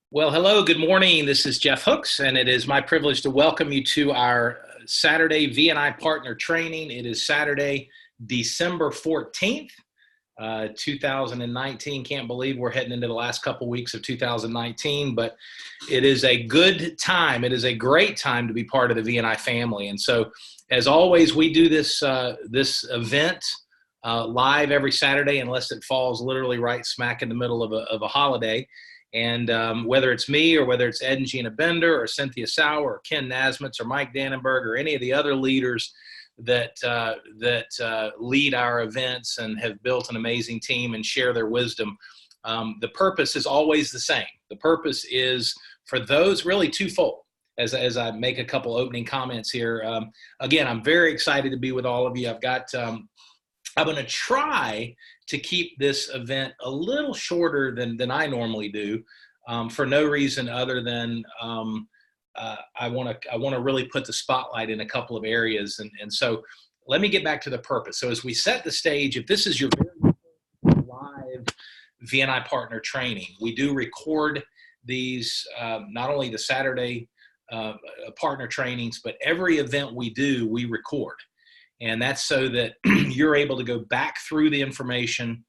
Well, hello, good morning. This is Jeff Hooks, and it is my privilege to welcome you to our Saturday V&I partner training. It is Saturday, December 14th, 2019. Can't believe we're heading into the last couple weeks of 2019, but it is a good time. It is a great time to be part of the V&I family. And so, as always, we do this event live every Saturday, unless it falls literally right smack in the middle of a holiday. And whether it's me or whether it's Ed and Gina Bender or Cynthia Sauer or Ken Nasmitz or Mike Dannenberg or any of the other leaders that lead our events and have built an amazing team and share their wisdom, the purpose is always the same. The purpose is for those really twofold. As I make a couple opening comments here, again, I'm very excited to be with all of you. I'm going to try to keep this event a little shorter than I normally do, for no reason other than I want to really put the spotlight in a couple of areas. And so let me get back to the purpose. So as we set the stage, if this is your very live V&I partner training, we do record these, not only the Saturday partner trainings, but every event we do, we record. And that's so that you're able to go back through the information,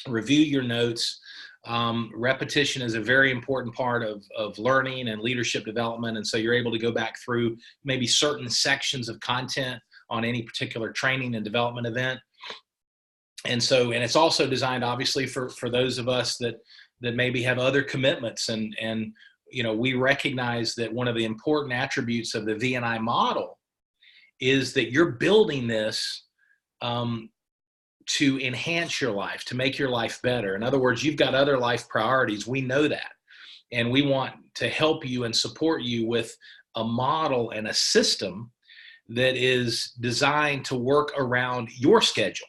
review your notes. Repetition is a very important part of learning and leadership development. And so you're able to go back through maybe certain sections of content on any particular training and development event. And it's also designed obviously for those of us that maybe have other commitments. And we recognize that one of the important attributes of the V&I model is that you're building this to enhance your life, to make your life better. In other words, you've got other life priorities. We know that. And we want to help you and support you with a model and a system that is designed to work around your schedule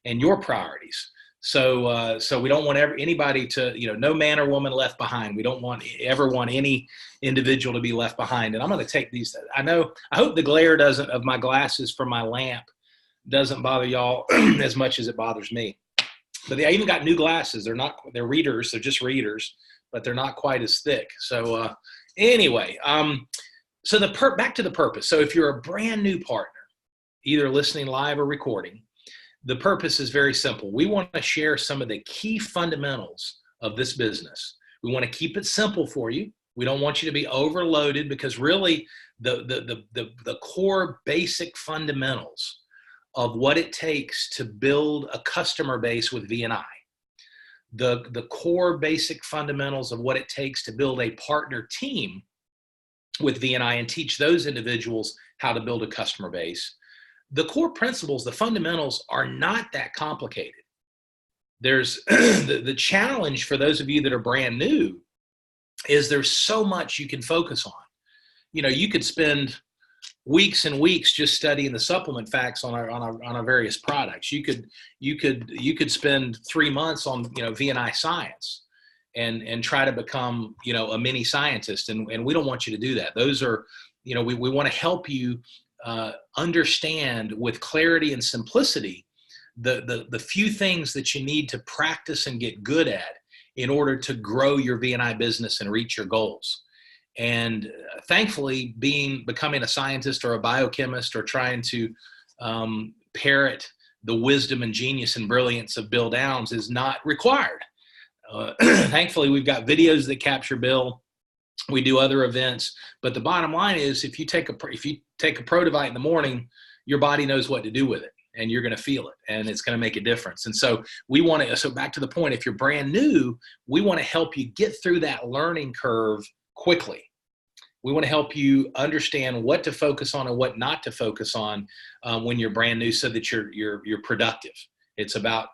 and your priorities. So we don't want anybody to, no man or woman left behind. We don't ever want any individual to be left behind. And I'm going to take these. I hope the glare of my glasses from my lamp doesn't bother y'all as much as it bothers me. But I even got new glasses. They're readers. They're just readers, but they're not quite as thick. So anyway, so back to the purpose. So if you're a brand new partner, either listening live or recording, the purpose is very simple. We want to share some of the key fundamentals of this business. We want to keep it simple for you. We don't want you to be overloaded, because really the core basic fundamentals of what it takes to build a customer base with V&I, the core basic fundamentals of what it takes to build a partner team with V&I and teach those individuals how to build a customer base. The core principles, the fundamentals, are not that complicated. There's the challenge for those of you that are brand new is there's so much you can focus on. You could spend weeks and weeks just studying the supplement facts on our various products. You could spend 3 months on V&I science and try to become a mini scientist, and we don't want you to do that. Those are we want to help you understand with clarity and simplicity the few things that you need to practice and get good at in order to grow your V&I business and reach your goals. And thankfully, becoming a scientist or a biochemist or trying to parrot the wisdom and genius and brilliance of Bill Downs is not required. Thankfully, we've got videos that capture Bill. We do other events, but the bottom line is, if you take a Protivite in the morning, your body knows what to do with it, and you're going to feel it, and it's going to make a difference. And so so back to the point, if you're brand new, we want to help you get through that learning curve quickly. We want to help you understand what to focus on and what not to focus on when you're brand new, so that you're productive. It's about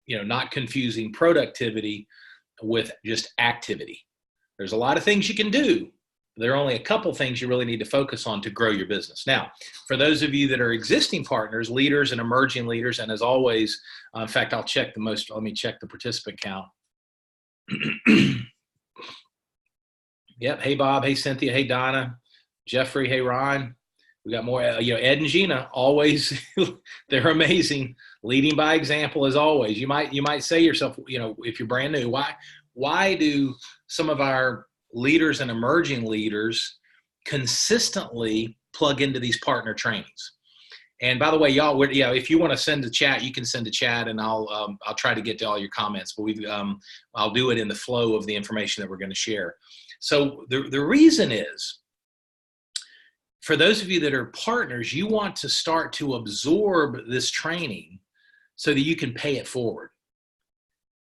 not confusing productivity with just activity. There's a lot of things you can do. There are only a couple things you really need to focus on to grow your business. Now, for those of you that are existing partners, leaders and emerging leaders, and as always, in fact, let me check the participant count. Yep. Hey, Bob. Hey, Cynthia. Hey, Donna. Jeffrey. Hey, Ron. We got more, Ed and Gina, always, they're amazing, leading by example as always. You might say yourself, if you're brand new, why do some of our leaders and emerging leaders consistently plug into these partner trainings. And by the way, y'all, if you want to send a chat, you can send a chat, and I'll try to get to all your comments. But I'll do it in the flow of the information that we're going to share. So the reason is, for those of you that are partners, you want to start to absorb this training so that you can pay it forward.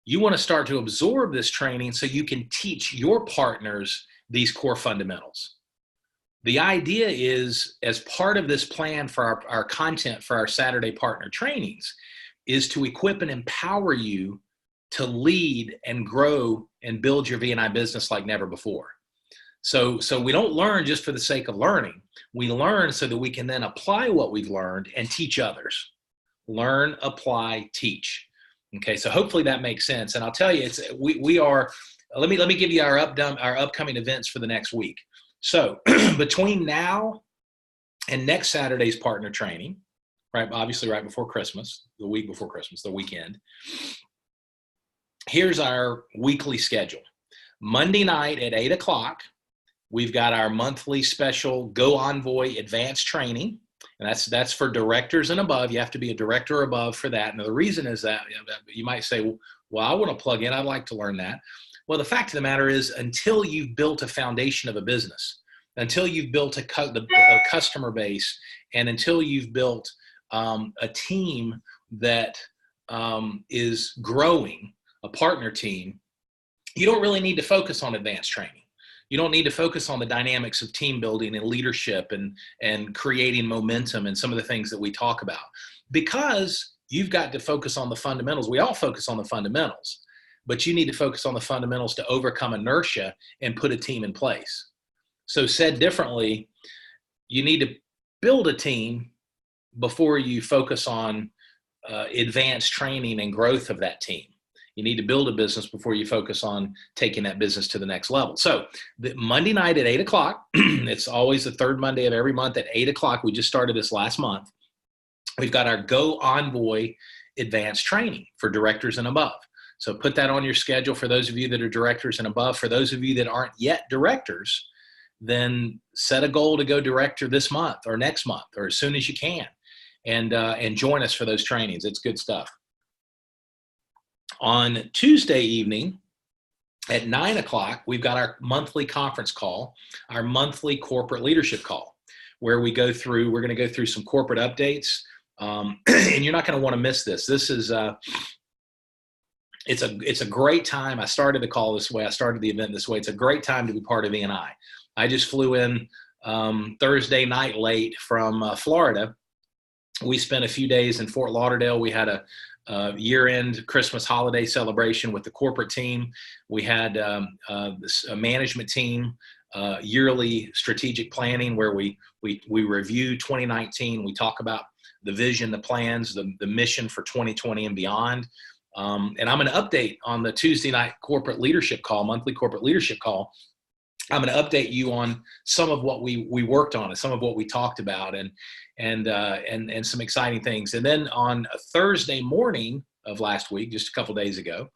You want to start to absorb this training so you can teach your partners these core fundamentals. The idea is, as part of this plan for our content for our Saturday partner trainings, is to equip and empower you to lead and grow and build your V&I business like never before. So we don't learn just for the sake of learning. We learn so that we can then apply what we've learned and teach others. Learn, apply, teach. Okay, so hopefully that makes sense. And I'll tell you, we are. Let me give you our upcoming events for the next week. So between now and next Saturday's partner training, right, obviously right before Christmas, the week before Christmas, the weekend, here's our weekly schedule. Monday night at 8 o'clock, we've got our monthly special Go Envoy advanced training. And that's for directors and above. You have to be a director or above for that. And the reason is that you might say, well, I want to plug in. I'd like to learn that. Well, the fact of the matter is, until you've built a foundation of a business, until you've built a customer base, and until you've built a team that is growing, a partner team, you don't really need to focus on advanced training. You don't need to focus on the dynamics of team building and leadership and creating momentum and some of the things that we talk about, because you've got to focus on the fundamentals. We all focus on the fundamentals, but you need to focus on the fundamentals to overcome inertia and put a team in place. So said differently, you need to build a team before you focus on advanced training and growth of that team. You need to build a business before you focus on taking that business to the next level. So the Monday night at 8 o'clock, it's always the third Monday of every month at 8 o'clock. We just started this last month. We've got our Go Envoy advanced training for directors and above. So put that on your schedule for those of you that are directors and above. For those of you that aren't yet directors, then set a goal to go director this month or next month or as soon as you can, and join us for those trainings. It's good stuff. On Tuesday evening at 9 o'clock, we've got our monthly conference call, our monthly corporate leadership call, where we're going to go through some corporate updates. And you're not going to want to miss this. This is, it's a great time. I started the call this way. I started the event this way. It's a great time to be part of E&I. I just flew in Thursday night late from Florida. We spent a few days in Fort Lauderdale. We had a year-end Christmas holiday celebration with the corporate team. We had a management team, yearly strategic planning, where we review 2019. We talk about the vision, the plans, the mission for 2020 and beyond. And I'm going to update on the Tuesday night corporate leadership call, monthly corporate leadership call. I'm going to update you on some of what we worked on and some of what we talked about and some exciting things. And then on a Thursday morning of last week, just a couple days ago,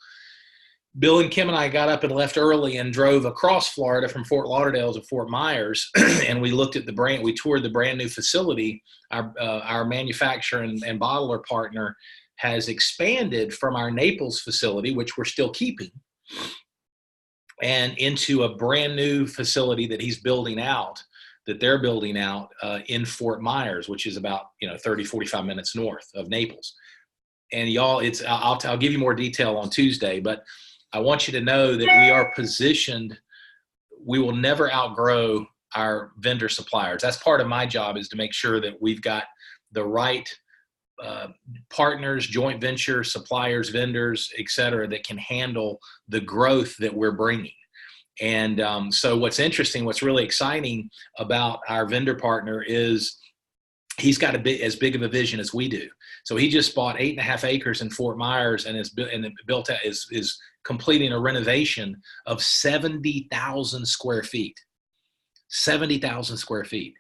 Bill and Kim and I got up and left early and drove across Florida from Fort Lauderdale to Fort Myers. And we looked at we toured the brand new facility. Our manufacturer and bottler partner has expanded from our Naples facility, which we're still keeping, and into a brand new facility that they're building out in Fort Myers, which is about 30, 45 minutes north of Naples. And y'all, I'll give you more detail on Tuesday, but I want you to know that we are positioned. We will never outgrow our vendor suppliers. That's part of my job, is to make sure that we've got the right partners, joint venture suppliers, vendors, et cetera, that can handle the growth that we're bringing. And so what's really exciting about our vendor partner is he's got as big of a vision as we do. So he just bought 8.5 acres in Fort Myers and is completing a renovation of 70,000 square feet. 70,000 square feet.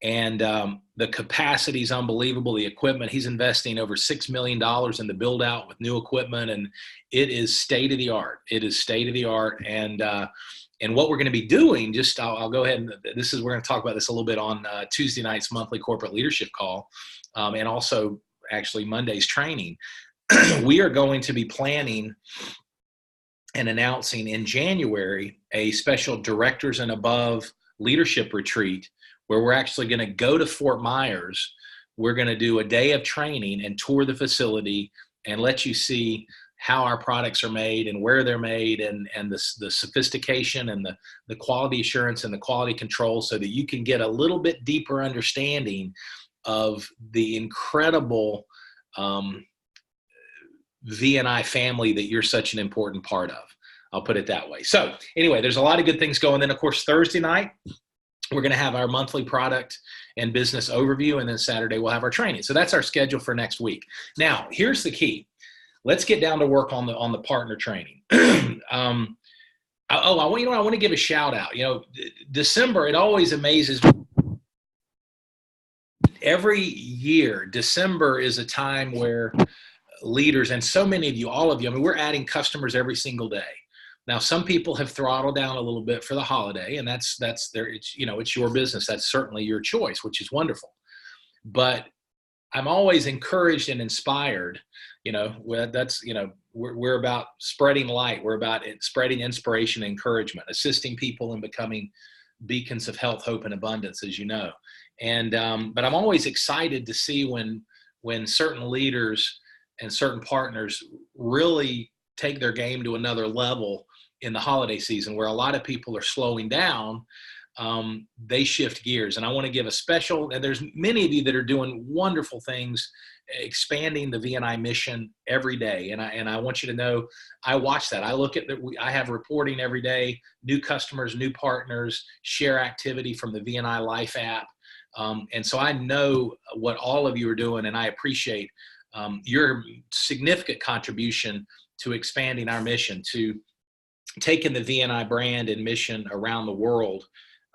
And the capacity is unbelievable. The equipment, he's investing over $6 million in the build out with new equipment, and it is state of the art. It is state of the art. And what we're going to be doing, I'll go ahead and we're going to talk about this a little bit on Tuesday night's monthly corporate leadership call, and also actually Monday's training. We are going to be planning and announcing in January a special directors and above leadership retreat where we're actually going to go to Fort Myers. We're going to do a day of training and tour the facility and let you see how our products are made and where they're made, and the sophistication and the quality assurance and the quality control, so that you can get a little bit deeper understanding of the incredible V&I family that you're such an important part of. I'll put it that way. So anyway, there's a lot of good things going. Then, of course, Thursday night, we're going to have our monthly product and business overview, and then Saturday we'll have our training. So that's our schedule for next week. Now, here's the key. Let's get down to work on the partner training. I want to give a shout out. December, it always amazes me. Every year, December is a time where leaders, and so many of you, all of you, we're adding customers every single day. Now, some people have throttled down a little bit for the holiday, and that's it's your business. That's certainly your choice, which is wonderful. But I'm always encouraged and inspired. We're about spreading light. We're about spreading inspiration and encouragement, assisting people in becoming beacons of health, hope, and abundance, as you know. And but I'm always excited to see when certain leaders and certain partners really take their game to another level in the holiday season, where a lot of people are slowing down. They shift gears. And I want to give a special, and there's many of you that are doing wonderful things, expanding the V&I mission every day. And I want you to know, I watch that. I look at I have reporting every day, new customers, new partners, share activity from the V&I Life app. And so I know what all of you are doing, and I appreciate your significant contribution to expanding our mission, to taking the V&I brand and mission around the world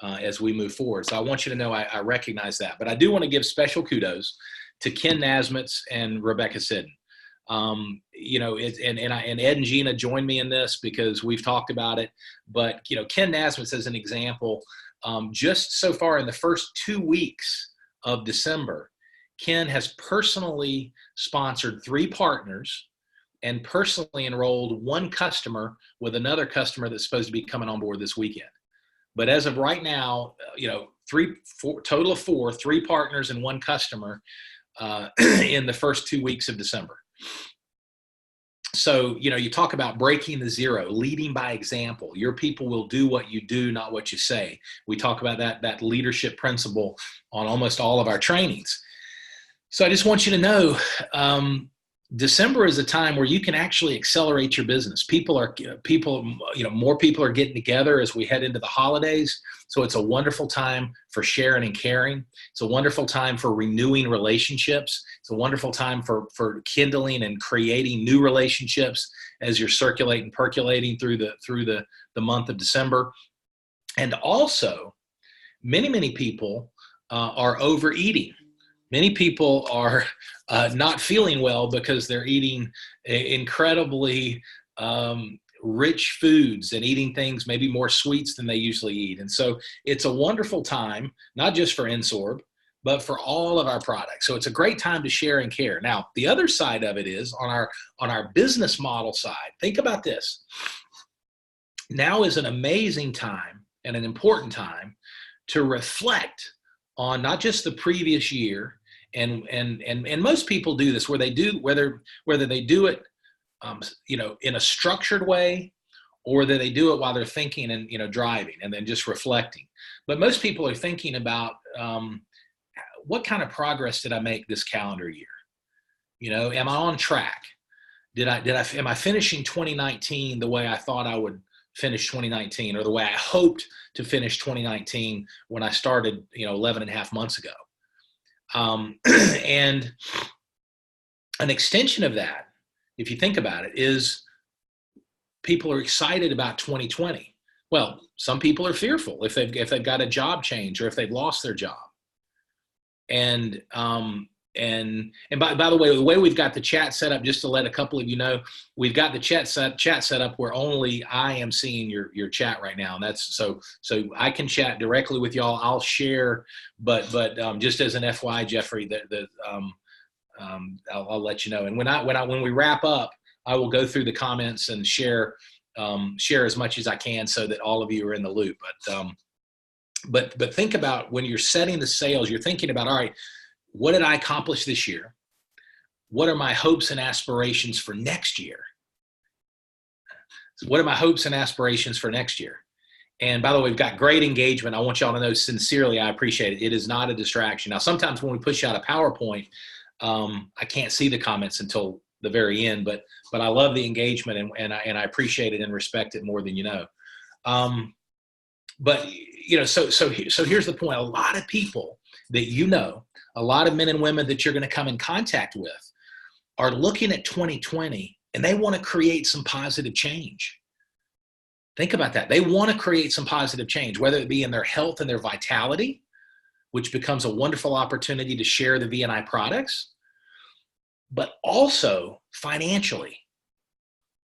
as we move forward. So I want you to know I recognize that. But I do want to give special kudos to Ken Nasmitz and Rebecca Sidden. And Ed and Gina joined me in this because we've talked about it. But, Ken Nasmitz, as an example, just so far in the first 2 weeks of December, Ken has personally sponsored 3 partners and personally enrolled 1 customer with another customer that's supposed to be coming on board this weekend. But as of right now, total of 4, 3 partners and 1 customer in the first 2 weeks of December. So, you talk about breaking the zero, leading by example. Your people will do what you do, not what you say. We talk about that leadership principle on almost all of our trainings. So I just want you to know, December is a time where you can actually accelerate your business. More people are getting together as we head into the holidays. So it's a wonderful time for sharing and caring. It's a wonderful time for renewing relationships. It's a wonderful time for kindling and creating new relationships as you're circulating, percolating through the month of December. And also, many people are overeating. Many people are not feeling well because they're eating incredibly rich foods and eating things, maybe more sweets than they usually eat. And so it's a wonderful time, not just for Insorb, but for all of our products. So it's a great time to share and care. Now, the other side of it is on our business model side. Think about this. Now is an amazing time and an important time to reflect on not just the previous year, and most people do this whether they do it in a structured way, or that they do it while they're thinking and driving and then just reflecting. But most people are thinking about what kind of progress did I make this calendar year? Am I on track? Am I finishing 2019 the way I thought I would finish 2019, or the way I hoped to finish 2019 when I started 11 and a half months ago? And an extension of that, if you think about it, is people are excited about 2020. Well, some people are fearful if they've got a job change or if they've lost their job. And by the way we've got the chat set up, just to let a couple of you know, we've got the chat set up where only I am seeing your chat right now. And that's so I can chat directly with y'all. I'll share, but just as an FYI, Jeffrey, I'll let you know. And when we wrap up, I will go through the comments and share as much as I can so that all of you are in the loop. But think about when you're setting the sails, you're thinking about, all right, what did I accomplish this year? What are my hopes and aspirations for next year? So what are my hopes and aspirations for next year? And by the way, we've got great engagement. I want y'all to know sincerely, I appreciate it. It is not a distraction. Now, sometimes when we push out a PowerPoint, I can't see the comments until the very end, but I love the engagement and I appreciate it and respect it more than you know. But you know, so here's the point. A lot of people that you know, a lot of men and women that you're going to come in contact with are looking at 2020 and they want to create some positive change. Think about that. They want to create some positive change, whether it be in their health and their vitality, which becomes a wonderful opportunity to share the VNI products, but also financially.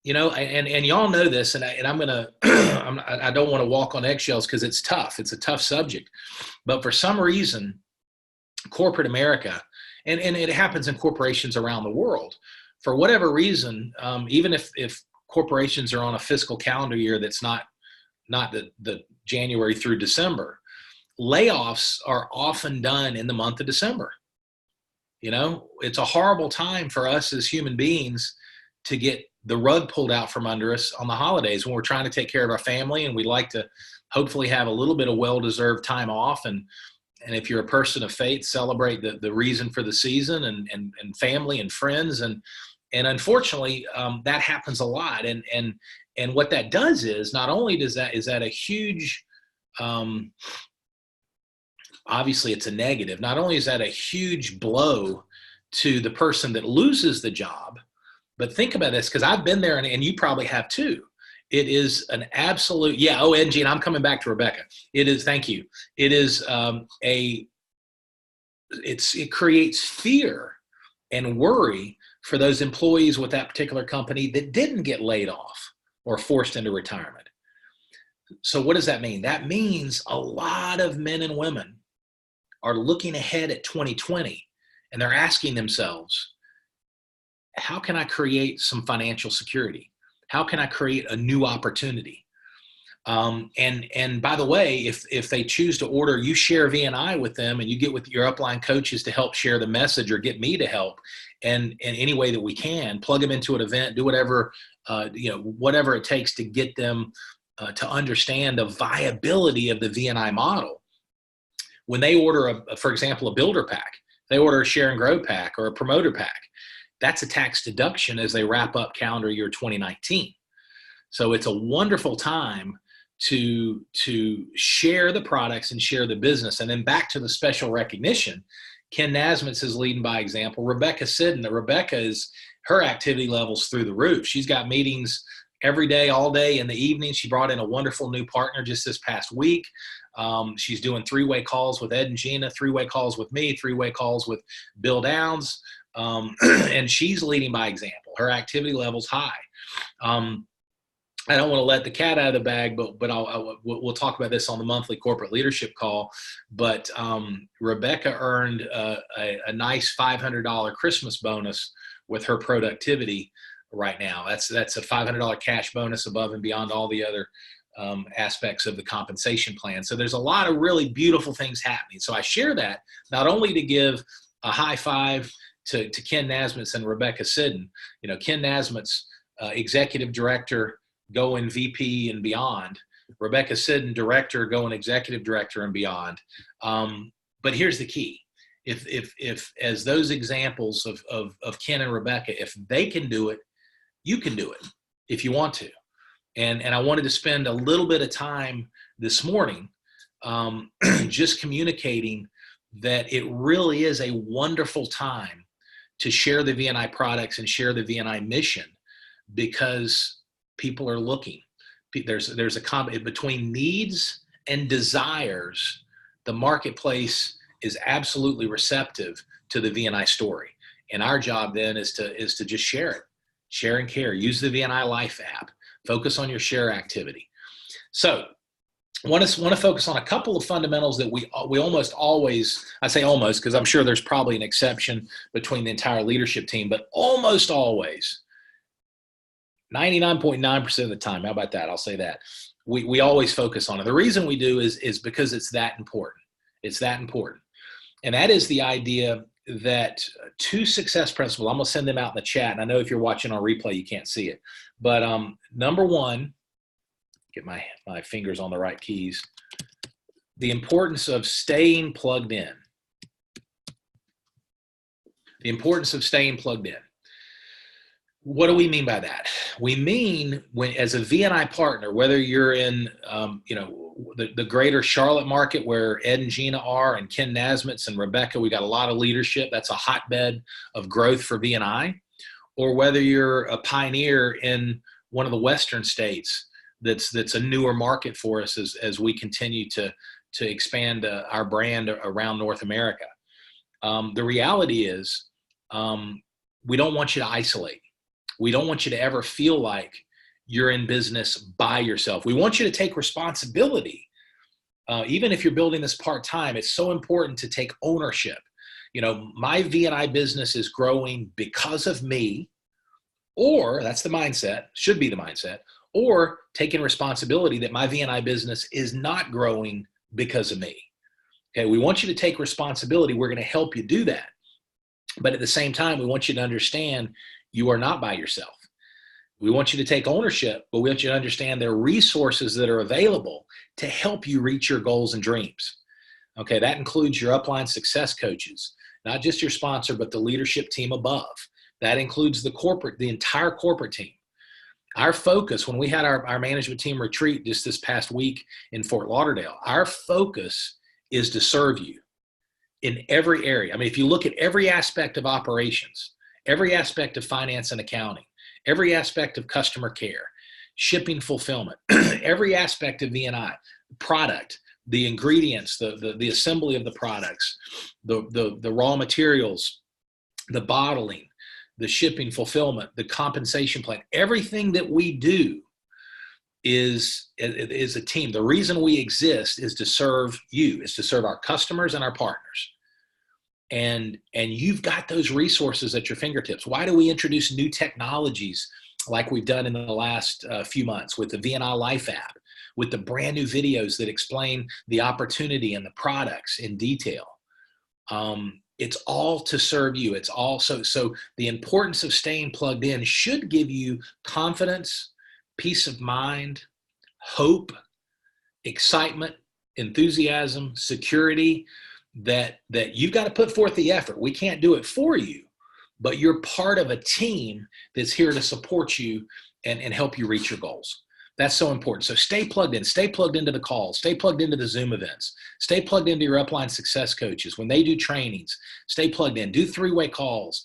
You know, and y'all know this, and I'm gonna, I don't want to walk on eggshells because it's tough. It's a tough subject, but for some reason, corporate America, and it happens in corporations around the world, for whatever reason, even if corporations are on a fiscal calendar year that's not the January through December, layoffs are often done in the month of December. You know, it's a horrible time for us as human beings to get the rug pulled out from under us on the holidays when we're trying to take care of our family and we'd like to hopefully have a little bit of well-deserved time off. And if you're a person of faith, celebrate the reason for the season and family and friends. And unfortunately, that happens a lot. And what that does is not only is that a huge, obviously it's a negative. Not only is that a huge blow to the person that loses the job, but think about this, because I've been there and you probably have too. It is an absolute, yeah. Oh, and Gene, I'm coming back to Rebecca. It is, thank you. It is it creates fear and worry for those employees with that particular company that didn't get laid off or forced into retirement. So what does that mean? That means a lot of men and women are looking ahead at 2020 and they're asking themselves, how can I create some financial security? How can I create a new opportunity? And by the way, if they choose to order, you share VNI with them and you get with your upline coaches to help share the message or get me to help and in any way that we can, plug them into an event, do whatever, whatever it takes to get them to understand the viability of the VNI model. When they order, for example, a builder pack, they order a share and grow pack or a promoter pack, that's a tax deduction as they wrap up calendar year 2019. So it's a wonderful time to share the products and share the business. And then back to the special recognition, Ken Nasmitz is leading by example. Rebecca Sidden, Rebecca her activity levels through the roof. She's got meetings every day, all day. In the evening, she brought in a wonderful new partner just this past week. She's doing 3-way calls with Ed and Gina, 3-way calls with me, 3-way calls with Bill Downs. And she's leading by example. Her activity level's high. I don't want to let the cat out of the bag, but we'll talk about this on the monthly corporate leadership call. But Rebecca earned a nice $500 Christmas bonus with her productivity right now. That's a $500 cash bonus above and beyond all the other aspects of the compensation plan. So there's a lot of really beautiful things happening. So I share that not only to give a high five to Ken Nasmitz and Rebecca Sidden. You know, Ken Nasmitz, executive director, going VP and beyond. Rebecca Sidden, director, going executive director and beyond. But here's the key. If as those examples of Ken and Rebecca, if they can do it, you can do it if you want to. And I wanted to spend a little bit of time this morning just communicating that it really is a wonderful time to share the VNI products and share the VNI mission, because people are looking. There's a between needs and desires. The marketplace is absolutely receptive to the VNI story. And our job then is to just share it, share and care. Use the VNI Life app. Focus on your share activity. So I want to focus on a couple of fundamentals that we almost always, I say almost because I'm sure there's probably an exception between the entire leadership team, but almost always, 99.9% of the time, how about that? I'll say that. We always focus on it. The reason we do is because it's that important. It's that important. And that is the idea that 2 success principles, I'm going to send them out in the chat. And I know if you're watching on replay, you can't see it. But number 1, get my fingers on the right keys, the importance of staying plugged in. The importance of staying plugged in. What do we mean by that? We mean when, as a VNI partner, whether you're in, the greater Charlotte market where Ed and Gina are, and Ken Nasmitz and Rebecca, we got a lot of leadership. That's a hotbed of growth for VNI. Or whether you're a pioneer in one of the Western states, that's a newer market for us as we continue to expand our brand around North America. The reality is, we don't want you to isolate. We don't want you to ever feel like you're in business by yourself. We want you to take responsibility. Even if you're building this part-time, it's so important to take ownership. My VNI business is growing because of me, or that's the mindset, should be the mindset, or taking responsibility that my VNI business is not growing because of me. Okay, we want you to take responsibility. We're going to help you do that. But at the same time, we want you to understand you are not by yourself. We want you to take ownership, but we want you to understand there are resources that are available to help you reach your goals and dreams. Okay, that includes your upline success coaches, not just your sponsor, but the leadership team above. That includes the entire corporate team. Our focus, when we had our management team retreat just this past week in Fort Lauderdale, our focus is to serve you in every area. I mean, if you look at every aspect of operations, every aspect of finance and accounting, every aspect of customer care, shipping fulfillment, every aspect of VNI, product, the ingredients, the assembly of the products, the raw materials, the bottling, the shipping fulfillment, the compensation plan, everything that we do is a team. The reason we exist is to serve you, is to serve our customers and our partners. And you've got those resources at your fingertips. Why do we introduce new technologies like we've done in the last few months with the VNI Life app, with the brand new videos that explain the opportunity and the products in detail? It's all to serve you. It's all so the importance of staying plugged in should give you confidence, peace of mind, hope, excitement, enthusiasm, security, that you've got to put forth the effort. We can't do it for you, but you're part of a team that's here to support you and help you reach your goals. That's so important. So stay plugged in. Stay plugged into the calls. Stay plugged into the Zoom events. Stay plugged into your upline success coaches. When they do trainings, stay plugged in. Do 3-way calls.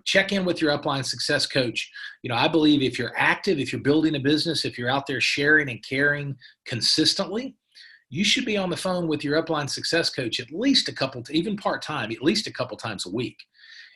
Check in with your upline success coach. I believe if you're active, if you're building a business, if you're out there sharing and caring consistently, you should be on the phone with your upline success coach at least even part-time, at least a couple times a week.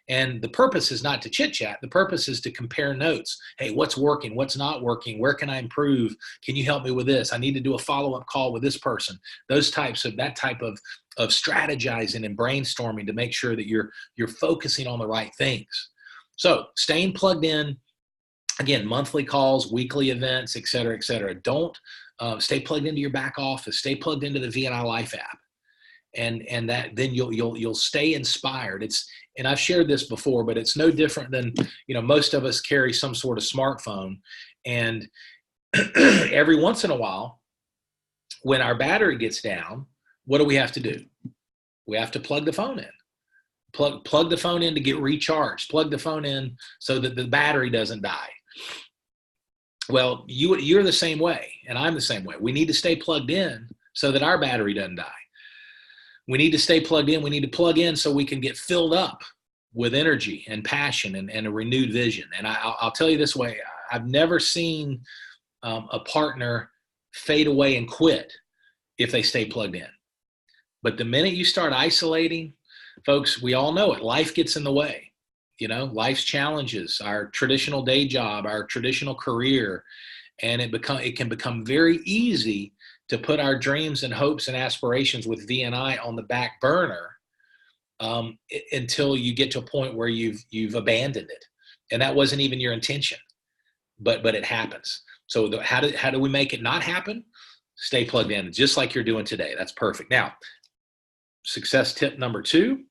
And the purpose is not to chit-chat. The purpose is to compare notes. Hey, what's working? What's not working? Where can I improve? Can you help me with this? I need to do a follow-up call with this person. That type of strategizing and brainstorming to make sure that you're focusing on the right things. So staying plugged in, again, monthly calls, weekly events, et cetera, et cetera. Don't stay plugged into your back office. Stay plugged into the VNI Life app. And that then you'll stay inspired. And I've shared this before, but it's no different than, most of us carry some sort of smartphone, and every once in a while, when our battery gets down, what do we have to do? We have to plug the phone in. Plug the phone in to get recharged. Plug the phone in so that the battery doesn't die. Well, you're the same way, and I'm the same way. We need to stay plugged in so that our battery doesn't die. We need to stay plugged in. We need to plug in so we can get filled up with energy and passion and a renewed vision. And I'll tell you this way, I've never seen a partner fade away and quit if they stay plugged in. But the minute you start isolating, folks, we all know it. Life gets in the way. Life's challenges, our traditional day job, our traditional career, and it can become very easy to put our dreams and hopes and aspirations with VNI on the back burner until you get to a point where you've abandoned it, and that wasn't even your intention, but it happens. So how do we make it not happen? Stay plugged in, just like you're doing today. That's perfect. Now, success tip number 2.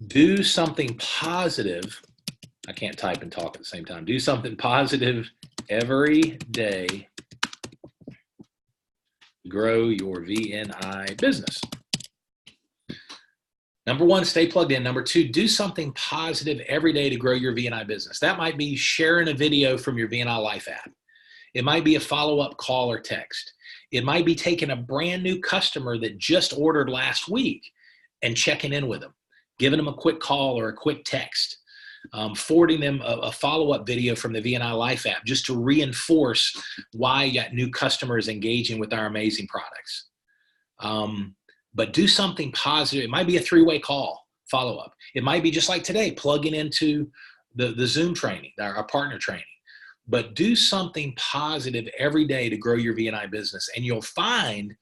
Do something positive. I can't type and talk at the same time. Do something positive every day. Grow your VNI business. Number 1, stay plugged in. Number 2, do something positive every day to grow your VNI business. That might be sharing a video from your VNI Life app. It might be a follow-up call or text. It might be taking a brand new customer that just ordered last week and checking in with them, giving them a quick call or a quick text, forwarding them a follow-up video from the VNI Life app just to reinforce why you got new customers engaging with our amazing products. But do something positive. It might be a 3-way call follow-up. It might be just like today, plugging into the Zoom training, our partner training. But do something positive every day to grow your VNI business, and you'll find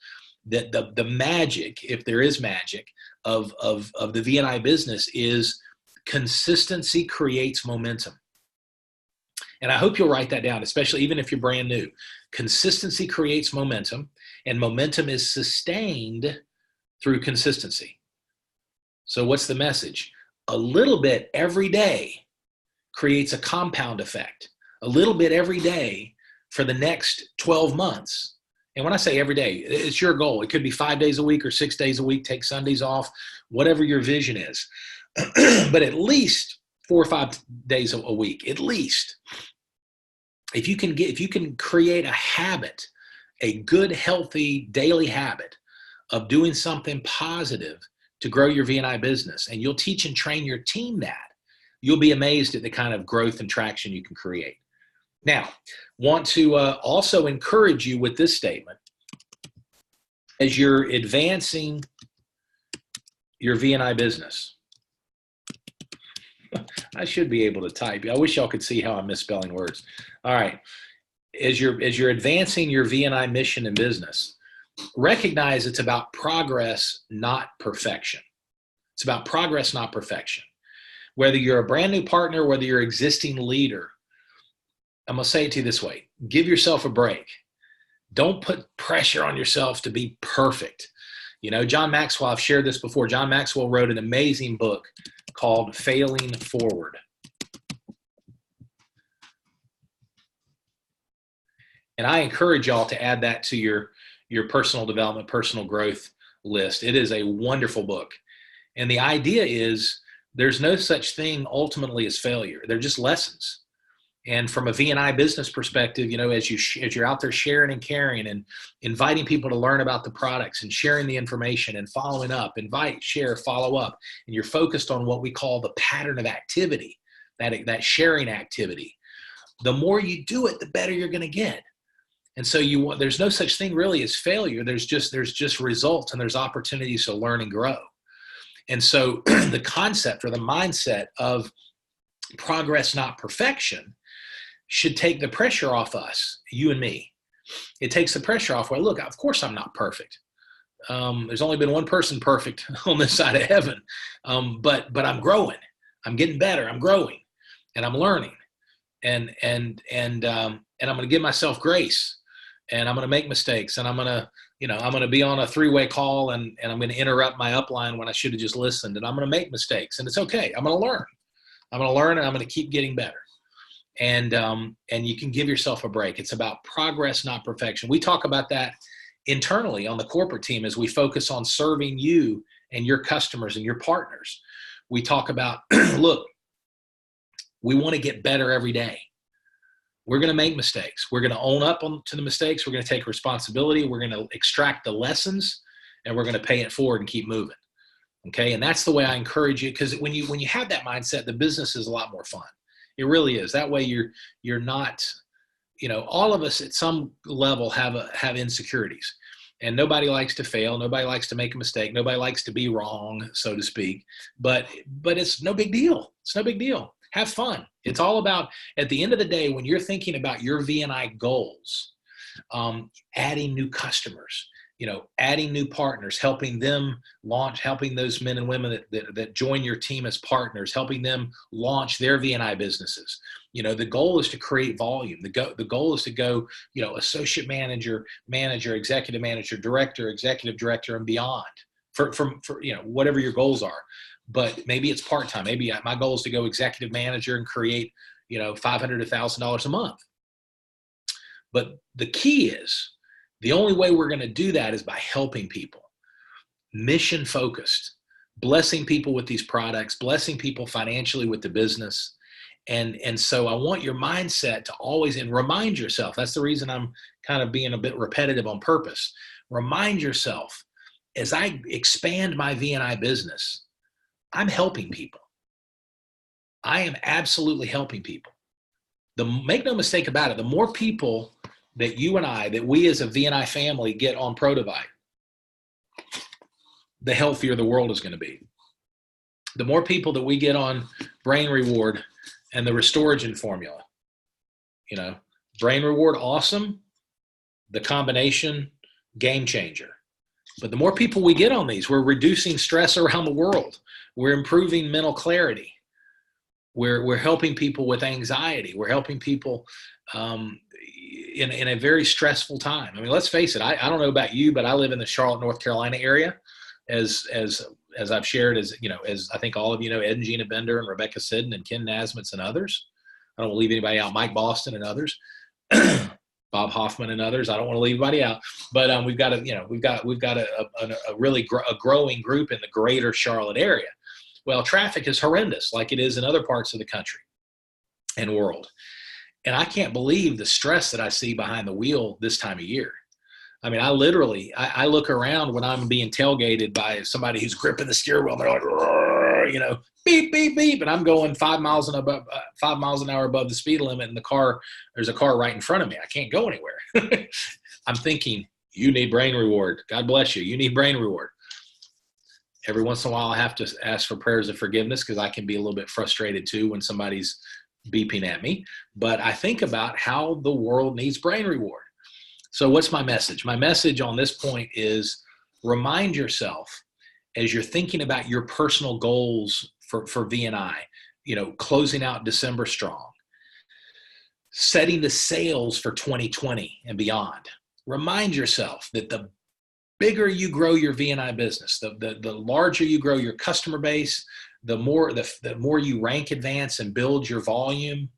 that the magic, if there is magic, of the VNI business is consistency creates momentum. And I hope you'll write that down, especially even if you're brand new. Consistency creates momentum, and momentum is sustained through consistency. So what's the message? A little bit every day creates a compound effect. A little bit every day for the next 12 months. And when I say every day, it's your goal. It could be 5 days a week or 6 days a week, take Sundays off, whatever your vision is. But at least 4 or 5 days a week, at least. If you can create a habit, a good, healthy daily habit of doing something positive to grow your VNI business, and you'll teach and train your team that, you'll be amazed at the kind of growth and traction you can create. Now, want to also encourage you with this statement. As you're advancing your VNI business, I should be able to type. I wish y'all could see how I'm misspelling words. All right. As you're advancing your VNI mission and business, recognize it's about progress, not perfection. It's about progress, not perfection. Whether you're a brand new partner, whether you're an existing leader, I'm going to say it to you this way. Give yourself a break. Don't put pressure on yourself to be perfect. John Maxwell, I've shared this before. John Maxwell wrote an amazing book called Failing Forward. And I encourage y'all to add that to your personal development, personal growth list. It is a wonderful book. And the idea is there's no such thing ultimately as failure. They're just lessons. And from a VNI business perspective, as you're out there sharing and caring and inviting people to learn about the products and sharing the information and following up, invite, share, follow up, and you're focused on what we call the pattern of activity, that sharing activity. The more you do it, the better you're going to get. And so there's no such thing really as failure. There's just results, and there's opportunities to learn and grow. And so the concept or the mindset of progress, not perfection, should take the pressure off us, you and me. It takes the pressure off. Well, look, of course I'm not perfect. There's only been one person perfect on this side of heaven. But I'm growing. I'm getting better. I'm growing, and I'm learning, and I'm going to give myself grace, and I'm going to make mistakes, and I'm going to be on a 3-way call, and I'm going to interrupt my upline when I should have just listened, and I'm going to make mistakes, and it's okay. I'm going to learn. I'm going to learn, and I'm going to keep getting better. And you can give yourself a break. It's about progress, not perfection. We talk about that internally on the corporate team as we focus on serving you and your customers and your partners. We talk about, look, we want to get better every day. We're going to make mistakes. We're going to own up to the mistakes. We're going to take responsibility. We're going to extract the lessons, and we're going to pay it forward and keep moving. Okay. And that's the way I encourage you, because when you have that mindset, the business is a lot more fun. It really is. That way you're not, all of us at some level have insecurities. And nobody likes to fail. Nobody likes to make a mistake. Nobody likes to be wrong, so to speak. But it's no big deal. It's no big deal. Have fun. It's all about, at the end of the day, when you're thinking about your V&I goals, adding new customers, adding new partners, helping them launch, helping those men and women that join your team as partners, helping them launch their V&I businesses. The goal is to create volume. The goal is to go, associate manager, executive manager, director, executive director, and beyond for whatever your goals are. But maybe it's part-time. Maybe my goal is to go executive manager and create, $500 to $1,000 a month. But the key is, the only way we're going to do that is by helping people, mission focused, blessing people with these products, blessing people financially with the business. And so I want your mindset to always, and remind yourself, that's the reason I'm kind of being a bit repetitive on purpose. Remind yourself, as I expand my V&I business, I'm helping people. I am absolutely helping people. Make no mistake about it, the more people that you and I, that we as a V&I family get on ProDivide, the healthier the world is going to be. The more people that we get on Brain Reward and the Restoragen formula, Brain Reward, awesome. The combination, game changer. But the more people we get on these, we're reducing stress around the world. We're improving mental clarity. We're helping people with anxiety. We're helping people in a very stressful time. I mean, let's face it. I don't know about you, but I live in the Charlotte, North Carolina area. As I've shared, as I think all of you know, Ed and Gina Bender and Rebecca Sidden and Ken Nasmitz and others. I don't want to leave anybody out. Mike Boston and others. Bob Hoffman and others. I don't want to leave anybody out. But we've got a really growing group in the greater Charlotte area. Well, traffic is horrendous, like it is in other parts of the country and world. And I can't believe the stress that I see behind the wheel this time of year. I mean, I look around when I'm being tailgated by somebody who's gripping the steering wheel, and they're like, beep, beep, beep. And I'm going 5 miles an hour above the speed limit, and there's a car right in front of me. I can't go anywhere. I'm thinking, you need Brain Reward. God bless you. You need Brain Reward. Every once in a while, I have to ask for prayers of forgiveness, because I can be a little bit frustrated too when somebody's beeping at me. But I think about how the world needs Brain Reward. So what's my message? My message on this point is, remind yourself, as you're thinking about your personal goals for V&I, closing out December strong, setting the sales for 2020 and beyond. Remind yourself that the bigger you grow your V&I business, the larger you grow your customer base, the more you rank advance and build your volume,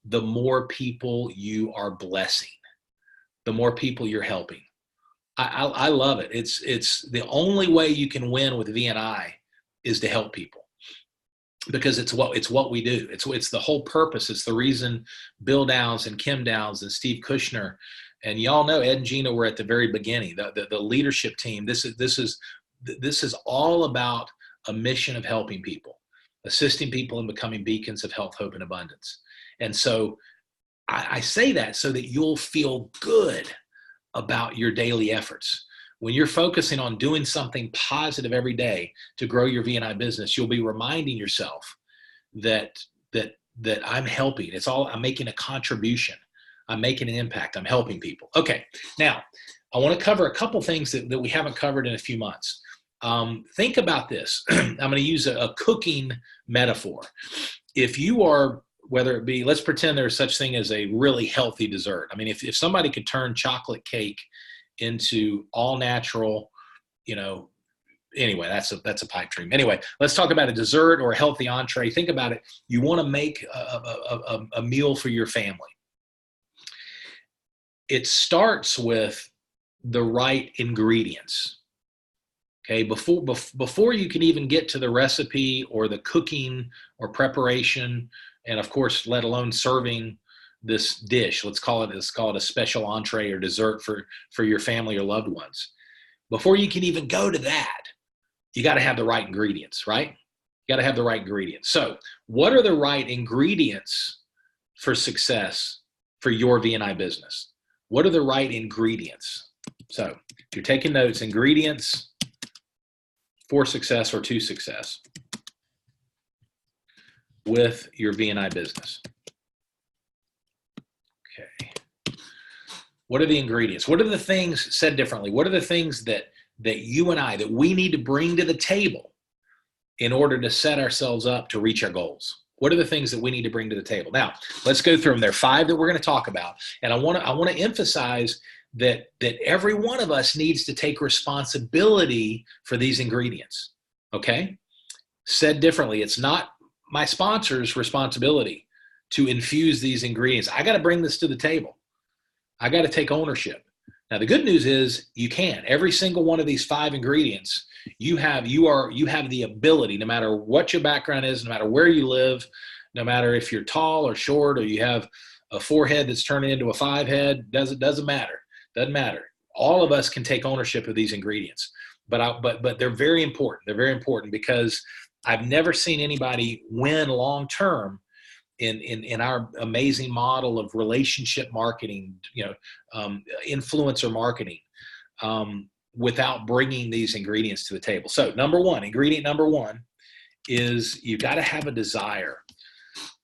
the more people you are blessing, the more people you're helping. I love it. It's the only way you can win with V&I is to help people, because it's what we do. It's the whole purpose. It's the reason Bill Downs and Kim Downs and Steve Kushner, and y'all know Ed and Gina were at the very beginning. The leadership team. This is all about a mission of helping people, assisting people in becoming beacons of health, hope, and abundance. And so I say that so that you'll feel good about your daily efforts. When you're focusing on doing something positive every day to grow your V&I business, you'll be reminding yourself that I'm helping. I'm making a contribution. I'm making an impact. I'm helping people. Okay. Now, I want to cover a couple things that we haven't covered in a few months. Think about this. I'm going to use a cooking metaphor. If you are, whether it be, let's pretend there's such thing as a really healthy dessert. I mean, if somebody could turn chocolate cake into all natural, anyway, that's a pipe dream. Anyway, let's talk about a dessert or a healthy entree. Think about it. You want to make a meal for your family. It starts with the right ingredients. Okay, before you can even get to the recipe or the cooking or preparation, and of course, let alone serving this dish, let's call it a special entree or dessert for your family or loved ones. Before you can even go to that, you got to have the right ingredients, right? You got to have the right ingredients. So what are the right ingredients for success for your V&I business? What are the right ingredients? So if you're taking notes, ingredients for success or to success with your V&I business. Okay. What are the ingredients? What are the things, said differently, what are the things that you and I, that we need to bring to the table in order to set ourselves up to reach our goals? What are the things that we need to bring to the table? Now, let's go through them. There are 5 that we're going to talk about. And I want to emphasize that every one of us needs to take responsibility for these ingredients. Okay? Said differently, it's not my sponsor's responsibility to infuse these ingredients. I got to bring this to the table. I got to take ownership. Now, the good news is you can. Every single one of these 5 ingredients, you have the ability, no matter what your background is, no matter where you live, no matter if you're tall or short, or you have a 4-head that's turning into a 5-head, doesn't matter. Doesn't matter. All of us can take ownership of these ingredients. But they're very important. They're very important because I've never seen anybody win long term in our amazing model of relationship marketing, influencer marketing, without bringing these ingredients to the table. So ingredient number one is you got to have a desire.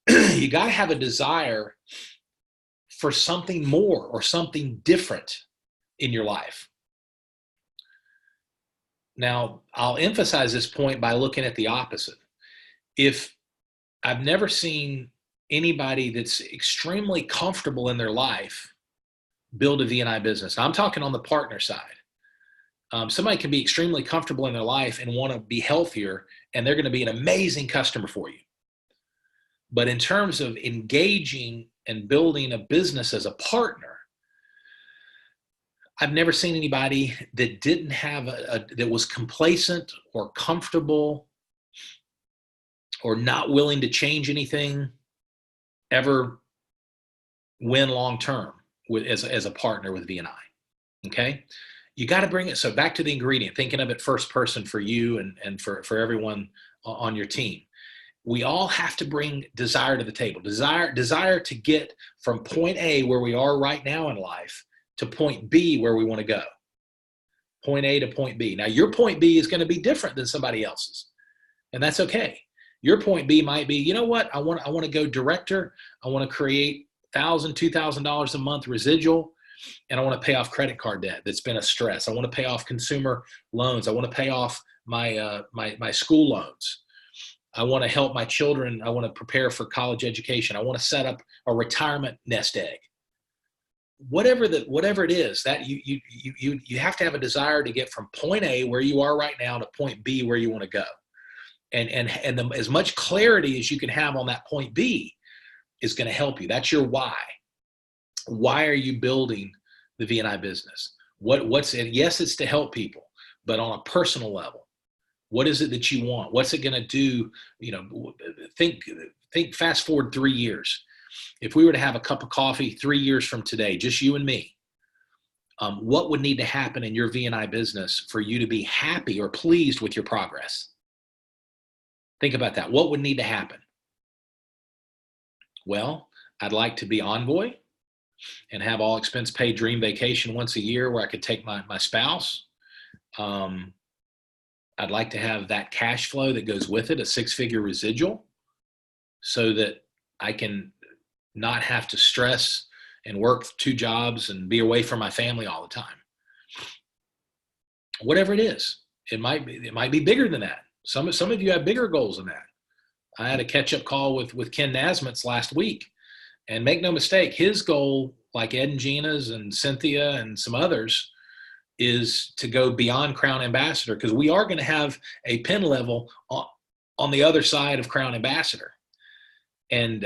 You got to have a desire for something more or something different in your life. Now, I'll emphasize this point by looking at the opposite. If I've never seen anybody that's extremely comfortable in their life build a V&I business. Now, I'm talking on the partner side. Somebody can be extremely comfortable in their life and want to be healthier, and they're going to be an amazing customer for you. But in terms of engaging and building a business as a partner, I've never seen anybody that didn't have that was complacent or comfortable or not willing to change anything ever win long term as a partner with V&I. Okay, you got to bring it. So back to the ingredient, thinking of it first person for you and for everyone on your team. We all have to bring desire to the table. Desire to get from point A, where we are right now in life, to point B, where we want to go. Point A to point B. Now, your point B is going to be different than somebody else's, and that's okay. Your point B might be, you know what? I want to go director. I want to create $1,000, $2,000 a month residual, and I want to pay off credit card debt that's been a stress. I want to pay off consumer loans. I want to pay off my school loans. I want to help my children. I want to prepare for college education. I want to set up a retirement nest egg. Whatever it is, that you have to have a desire to get from point A, where you are right now, to point B, where you want to go. And as much clarity as you can have on that point B is going to help you. That's your why. Why are you building the V&I business? What's it? Yes, it's to help people, but on a personal level. What is it that you want? What's it going to do? Think fast forward 3 years. If we were to have a cup of coffee 3 years from today, just you and me, what would need to happen in your V&I business for you to be happy or pleased with your progress? Think about that. What would need to happen? Well, I'd like to be envoy and have all expense paid dream vacation once a year where I could take my spouse. I'd like to have that cash flow that goes with it, a 6-figure residual, so that I can not have to stress and work 2 jobs and be away from my family all the time. Whatever it is, it might be bigger than that. Some of you have bigger goals than that. I had a catch-up call with Ken Nasmitz last week, and make no mistake, his goal, like Ed and Gina's and Cynthia and some others, is to go beyond Crown Ambassador, because we are going to have a pin level on the other side of Crown Ambassador. And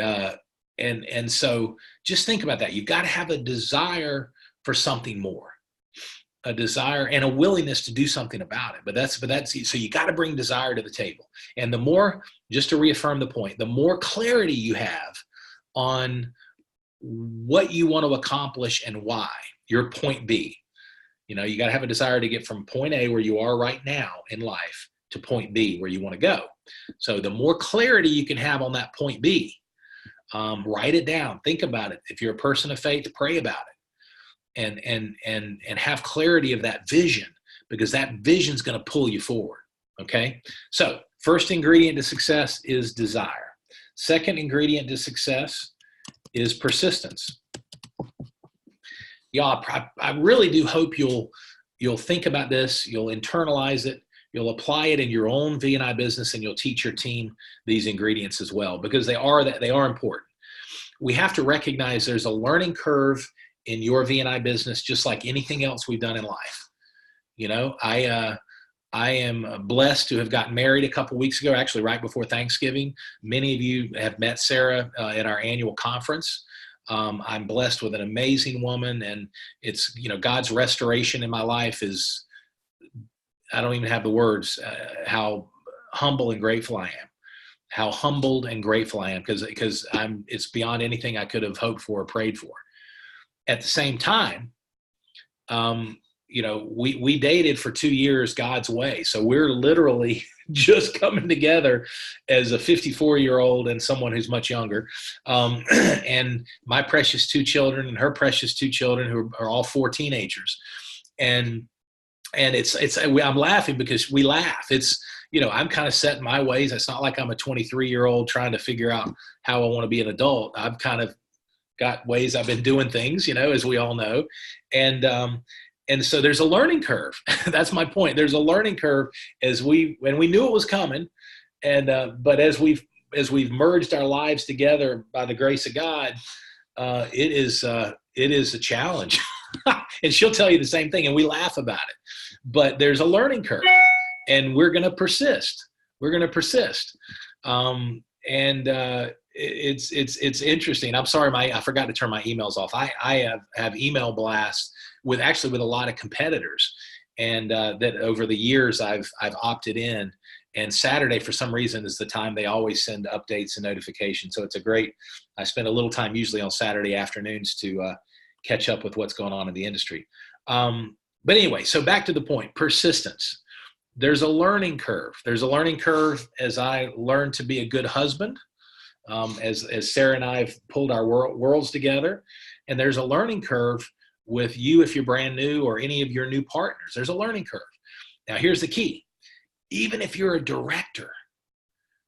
so just think about that. You've got to have a desire for something more, a desire and a willingness to do something about it. But that's so you got to bring desire to the table. And the more, just to reaffirm the point, the more clarity you have on what you want to accomplish and why, your point B. You got to have a desire to get from point A, where you are right now in life, to point B, where you want to go. So the more clarity you can have on that point B, write it down, think about it. If you're a person of faith, pray about and have clarity of that vision, because that vision is going to pull you forward. Okay. So first ingredient to success is desire. Second ingredient to success is persistence. Y'all, I really do hope you'll think about this, you'll internalize it, you'll apply it in your own V&I business, and you'll teach your team these ingredients as well, because they are important. We have to recognize there's a learning curve in your V&I business, just like anything else we've done in life. You know, I am blessed to have gotten married a couple weeks ago, actually right before Thanksgiving. Many of you have met Sarah at our annual conference. I'm blessed with an amazing woman, and it's, you know, God's restoration in my life is, I don't even have the words, how humble and grateful I am. How humbled and grateful I am, because it's beyond anything I could have hoped for or prayed for. At the same time, you know, we dated for 2 years God's way. So we're literally just coming together as a 54-year-old and someone who's much younger. And my precious 2 children and her precious 2 children, who are all 4 teenagers. And I'm laughing because we laugh. It's, you know, I'm kind of set in my ways. It's not like I'm a 23-year-old trying to figure out how I want to be an adult. I've kind of got ways I've been doing things, you know, as we all know. And so there's a learning curve. That's my point. There's a learning curve when we knew it was coming. But as we've merged our lives together by the grace of God, it is a challenge. And she'll tell you the same thing, and we laugh about it. But there's a learning curve, and we're going to persist. We're going to persist. It's interesting. I'm sorry, I forgot to turn my emails off. I have email blasts with a lot of competitors, and that over the years I've opted in. And Saturday, for some reason, is the time they always send updates and notifications. So I spend a little time usually on Saturday afternoons to catch up with what's going on in the industry. But anyway, so back to the point, persistence. There's a learning curve. There's a learning curve as I learned to be a good husband, as Sarah and I have pulled our worlds together. And there's a learning curve with you if you're brand new, or any of your new partners. There's a learning curve. Now, here's the key. Even if you're a director,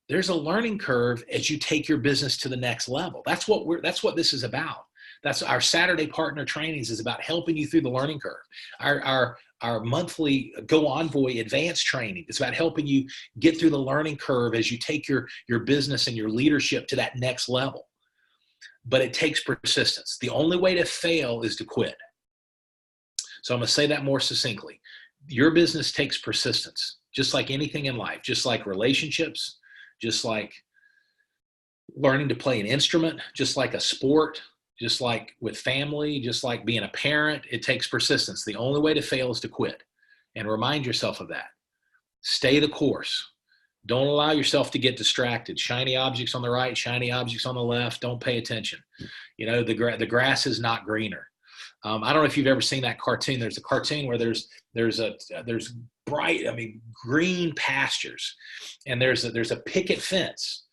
there's a learning curve as you take your business to the next level. That's what this is about. That's our Saturday partner trainings is about, helping you through the learning curve. Our monthly Go Envoy advanced training is about helping you get through the learning curve as you take your business and your leadership to that next level. But it takes persistence. The only way to fail is to quit. So I'm going to say that more succinctly. Your business takes persistence, just like anything in life, just like relationships, just like learning to play an instrument, just like a sport, just like with family, just like being a parent. It takes persistence. The only way to fail is to quit, and remind yourself of that. Stay the course. Don't allow yourself to get distracted. Shiny objects on the right, shiny objects on the left. Don't pay attention. You know, the grass is not greener. I don't know if you've ever seen that cartoon. There's a cartoon where there's bright, green pastures, and there's a picket fence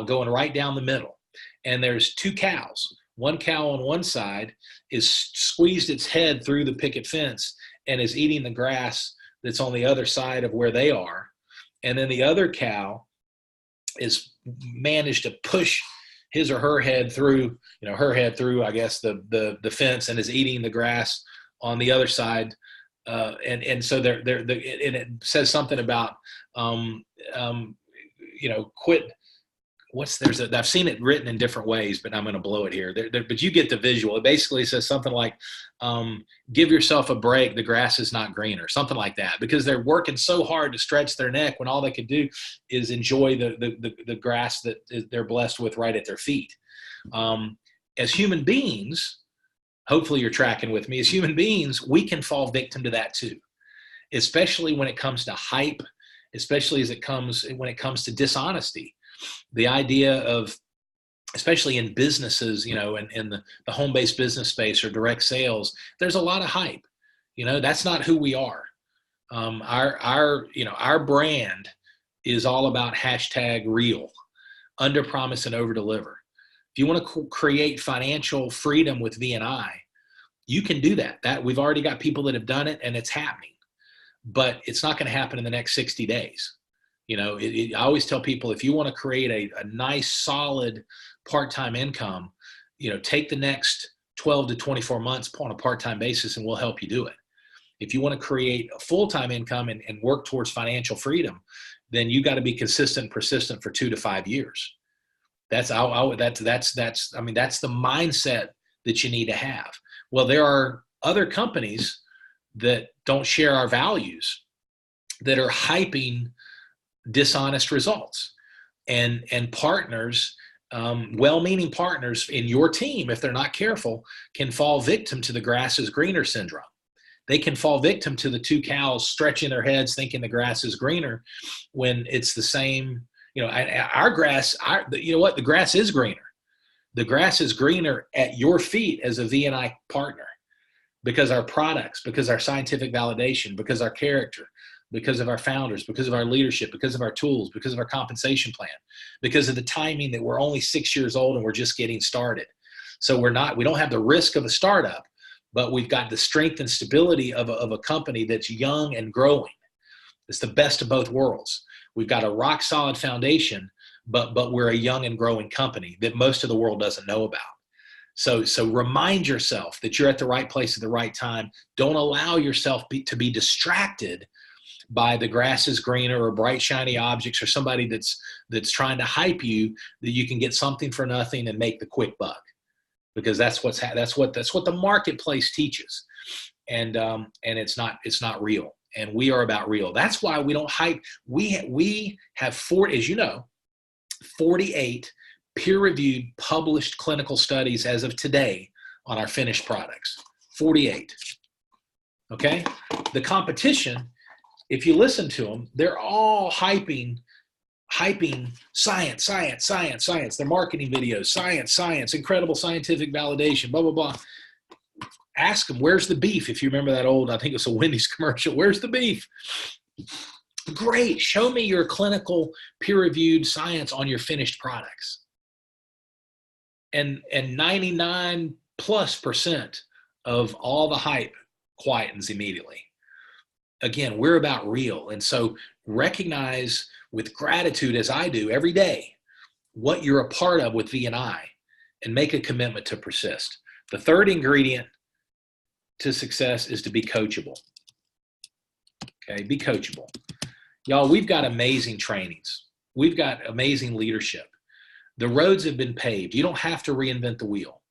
going right down the middle, and there's 2 cows. One cow on one side is squeezed its head through the picket fence and is eating the grass that's on the other side of where they are. And then the other cow is managed to push his or her head through, I guess, the fence, and is eating the grass on the other side. And so and it says something about, quit. I've seen it written in different ways, but I'm going to blow it here. But you get the visual. It basically says something like, give yourself a break. The grass is not greener, something like that, because they're working so hard to stretch their neck when all they could do is enjoy the grass that they're blessed with right at their feet. As human beings, hopefully you're tracking with me, as human beings, we can fall victim to that too, especially when it comes to hype, especially when it comes to dishonesty. The idea of, especially in businesses, in the home-based business space or direct sales, there's a lot of hype. That's not who we are. Our brand is all about #real, under promise and over deliver. If you want to create financial freedom with V&I, You can do that. We've already got people that have done it, and it's happening. But it's not going to happen in the next 60 days. I always tell people, if you want to create a nice, solid part-time income, take the next 12 to 24 months on a part-time basis, and we'll help you do it. If you want to create a full-time income and work towards financial freedom, then you got to be consistent and persistent for 2 to 5 years. That's the mindset that you need to have. Well, there are other companies that don't share our values that are hyping dishonest results, and partners, well-meaning partners in your team, if they're not careful, can fall victim to the grass is greener syndrome. They can fall victim to the two cows stretching their heads thinking the grass is greener when it's the same. Our grass, the grass is greener. The grass is greener at your feet as a V&I partner, because our products, because our scientific validation, because our character, because of our founders, because of our leadership, because of our tools, because of our compensation plan, because of the timing that we're only 6 years old and we're just getting started. So we don't have the risk of a startup, but we've got the strength and stability of a company that's young and growing. It's the best of both worlds. We've got a rock solid foundation, but we're a young and growing company that most of the world doesn't know about. So remind yourself that you're at the right place at the right time. Don't allow yourself to be distracted by the grass is greener or bright shiny objects or somebody that's trying to hype you that you can get something for nothing and make the quick buck, because that's what the marketplace teaches, and it's not real, and we are about real. That's why we don't hype. We have 48 peer-reviewed, published clinical studies as of today on our finished products. 48. Okay? The competition, if you listen to them, they're all hyping science. Their marketing videos, science, incredible scientific validation, blah, blah, blah. Ask them, where's the beef? If you remember that old, I think it was a Wendy's commercial, where's the beef? Great. Show me your clinical peer-reviewed science on your finished products. And 99+% of all the hype quietens immediately. Again, we're about real. And so recognize with gratitude, as I do every day, what you're a part of with V&I, and make a commitment to persist. The third ingredient to success is to be coachable. Okay, be coachable. Y'all, we've got amazing trainings. We've got amazing leadership. The roads have been paved. You don't have to reinvent the wheel.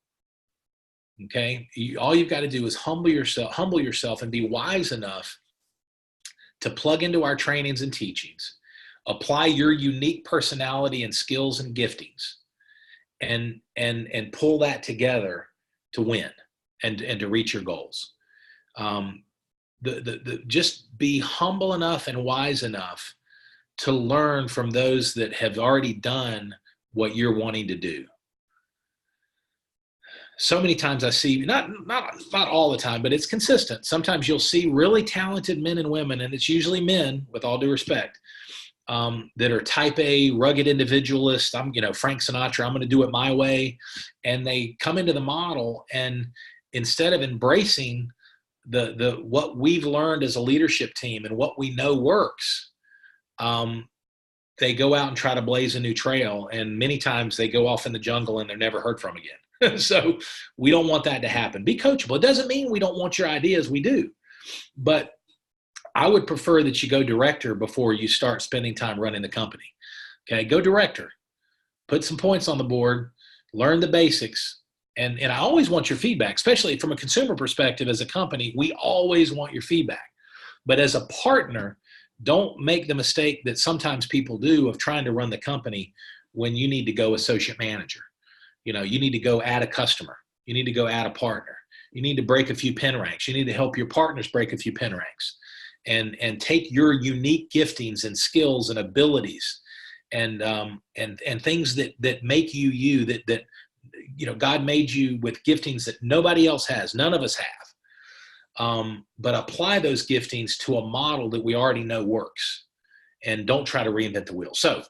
Okay? All you've got to do is humble yourself and be wise enough to plug into our trainings and teachings, apply your unique personality and skills and giftings, and pull that to win and to reach your goals. Just be humble enough and wise enough to learn from those that have already done what you're wanting to do. So many times I see, not all the time, but it's consistent. Sometimes you'll see really talented men and women, and it's usually men, with all due respect, that are type A, rugged individualists. Frank Sinatra, I'm going to do it my way. And they come into the model, and instead of embracing the what we've learned as a leadership team and what we know works, they go out and try to blaze a new trail. And many times they go off in the jungle and they're never heard from again. So we don't want that to happen. Be coachable. It doesn't mean we don't want your ideas. We do. But I would prefer that you go director before you start spending time running the company. Okay, go director. Put some points on the board. Learn the basics. And I always want your feedback, especially from a consumer perspective. As a company, we always want your feedback. But as a partner, don't make the mistake that sometimes people do of trying to run the company when you need to go associate manager. You need to go add a customer. You need to go add a partner. You need to break a few pen ranks. You need to help your partners break a few pen ranks, and take your unique giftings and skills and abilities and things that make you, that God made you with giftings that nobody else has. None of us have. But apply those giftings to a model that we already know works, and don't try to reinvent the wheel. So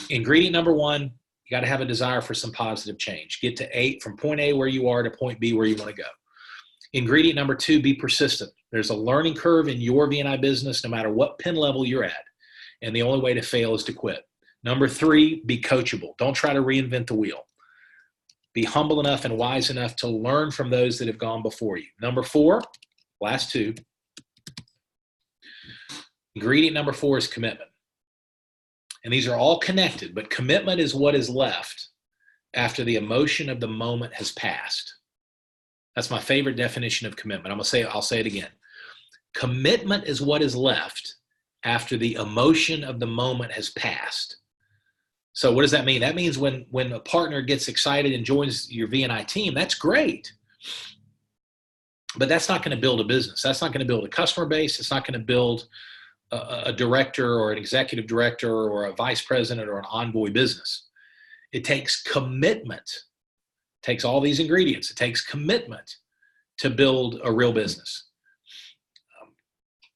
ingredient number 1, you got to have a desire for some positive change. Get to from point A where you are to point B where you want to go. Ingredient number 2, be persistent. There's a learning curve in your VNI business no matter what pin level you're at. And the only way to fail is to quit. Number 3, be coachable. Don't try to reinvent the wheel. Be humble enough and wise enough to learn from those that have gone before you. Number 4, last 2. Ingredient number 4 is commitment. And these are all connected, but commitment is what is left after the emotion of the moment has passed. That's my favorite definition of commitment. I'll say it again. Commitment is what is left after the emotion of the moment has passed. So what does that mean? That means when a partner gets excited and joins your VNI team, that's great. But that's not going to build a business. That's not going to build a customer base. It's not going to build a director or an executive director or a vice president or an envoy business. It takes commitment. It takes all these ingredients. It takes commitment to build a real business.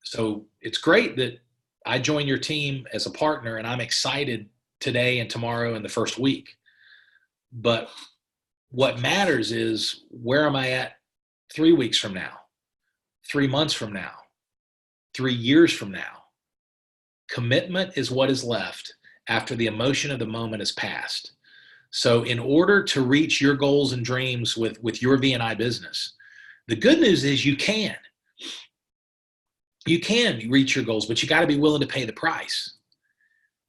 So it's great that I join your team as a partner and I'm excited today and tomorrow and the first week. But what matters is, where am I at 3 weeks from now, 3 months from now, 3 years from now? Commitment is what is left after the emotion of the moment has passed. So in order to reach your goals and dreams with your VNI business, the good news is you can reach your goals, but you got to be willing to pay the price.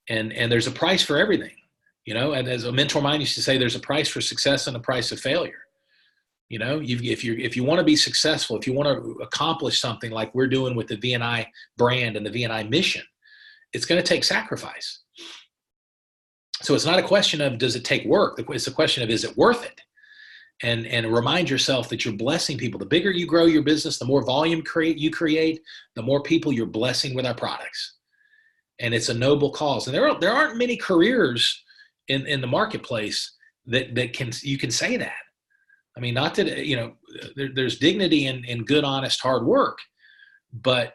And there's a price for everything, and as a mentor of mine used to say, there's a price for success and a price of failure. If you want to be successful, if you want to accomplish something like we're doing with the VNI brand and the VNI mission, it's going to take sacrifice. So it's not a question of, does it take work? It's a question of, is it worth it? And remind yourself that you're blessing people. The bigger you grow your business, the more volume you create, the more people you're blessing with our products. And it's a noble cause. And there aren't many careers in the marketplace that you can say that. I mean, not that, there's dignity in good, honest, hard work, but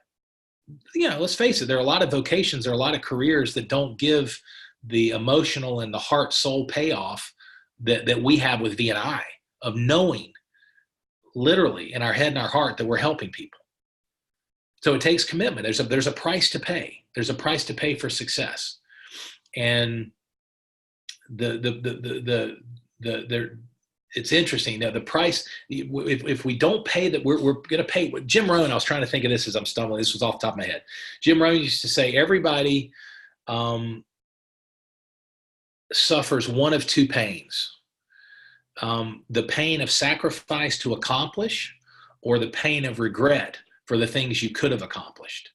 let's face it, there are a lot of vocations, there are a lot of careers that don't give the emotional and the heart, soul payoff that we have with VNI, of knowing literally in our head and our heart that we're helping people. So it takes commitment. There's a price to pay. There's a price to pay for success. And it's interesting. Now, the price, if we don't pay that, we're going to pay. Jim Rohn, I was trying to think of this as I'm stumbling. This was off the top of my head. Jim Rohn used to say, everybody suffers one of 2 pains. The pain of sacrifice to accomplish, or the pain of regret for the things you could have accomplished.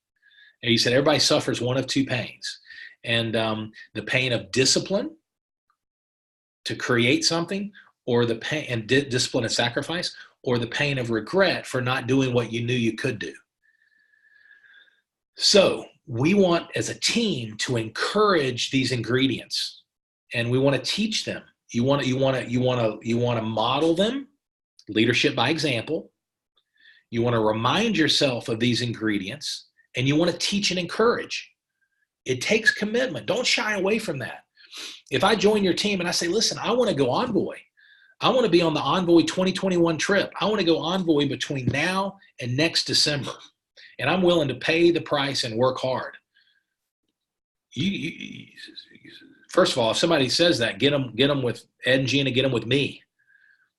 And he said, everybody suffers one of 2 pains. And the pain of discipline to create something, or the pain and discipline and sacrifice, or the pain of regret for not doing what you knew you could do. So we want, as a team, to encourage these ingredients, and we want to teach them. You want to model them, leadership by example. You want to remind yourself of these ingredients, and you want to teach and encourage. It takes commitment. Don't shy away from that. If I join your team and I say, listen, I want to go envoy. I want to be on the Envoy 2021 trip. I want to go envoy between now and next December. And I'm willing to pay the price and work hard. First of all, if somebody says that, get them with Ed and Gina, get them with me.